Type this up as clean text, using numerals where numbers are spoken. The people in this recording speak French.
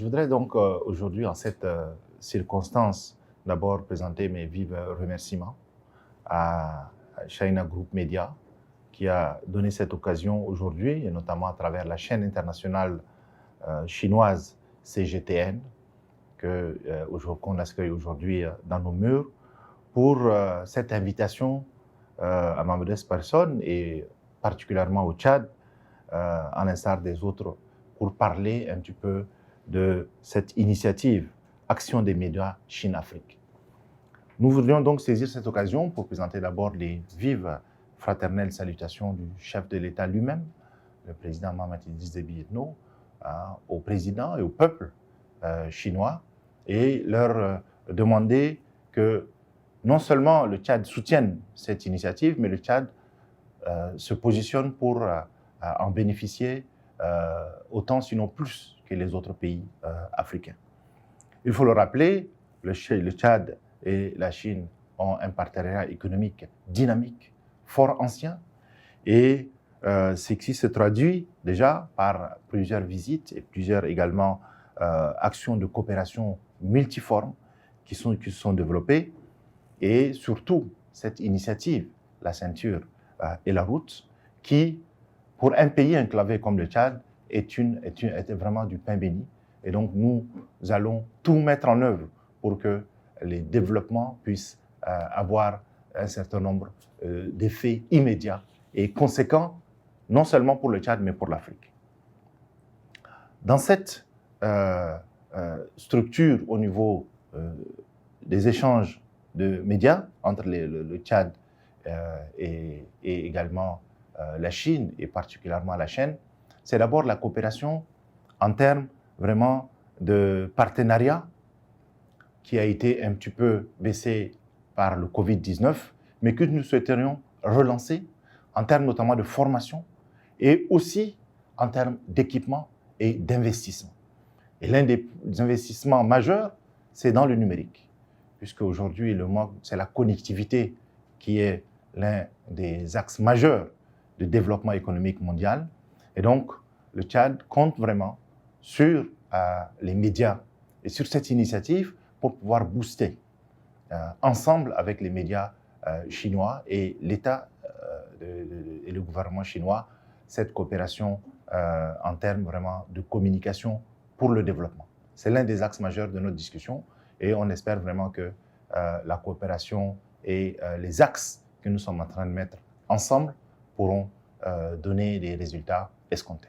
Je voudrais donc aujourd'hui, en cette circonstance, d'abord présenter mes vifs remerciements à China Group Media qui a donné cette occasion aujourd'hui, et notamment à travers la chaîne internationale chinoise CGTN, qu'on accueille aujourd'hui dans nos murs, pour cette invitation à ma modeste personne et particulièrement au Tchad, à l'instar des autres, pour parler un petit peu de cette initiative Action des médias Chine-Afrique. Nous voudrions donc saisir cette occasion pour présenter d'abord les vives fraternelles salutations du chef de l'État lui-même, le président Mahamat Idriss Déby Itno, au président et au peuple chinois, et leur demander que non seulement le Tchad soutienne cette initiative, mais le Tchad se positionne pour en bénéficier autant, sinon plus, que les autres pays africains. Il faut le rappeler, le Tchad et la Chine ont un partenariat économique dynamique, fort ancien, et ce qui se traduit déjà par plusieurs visites et plusieurs également actions de coopération multiformes qui se sont développées, et surtout cette initiative, la ceinture et la route, qui, pour un pays enclavé comme le Tchad, est vraiment du pain béni. Et donc, nous allons tout mettre en œuvre pour que les développements puissent avoir un certain nombre d'effets immédiats et conséquents, non seulement pour le Tchad, mais pour l'Afrique. Dans cette structure au niveau des échanges de médias entre le Tchad et également la Chine, et particulièrement la Chine, c'est d'abord la coopération en termes vraiment de partenariat qui a été un petit peu baissé par le Covid-19, mais que nous souhaiterions relancer en termes notamment de formation et aussi en termes d'équipement et d'investissement. Et l'un des investissements majeurs, c'est dans le numérique, puisque aujourd'hui, c'est la connectivité qui est l'un des axes majeurs de développement économique mondial. Et donc, le Tchad compte vraiment sur les médias et sur cette initiative pour pouvoir booster ensemble avec les médias chinois et l'État et le gouvernement chinois cette coopération en termes vraiment de communication pour le développement. C'est l'un des axes majeurs de notre discussion et on espère vraiment que la coopération et les axes que nous sommes en train de mettre ensemble pourront donner des résultats escomptés.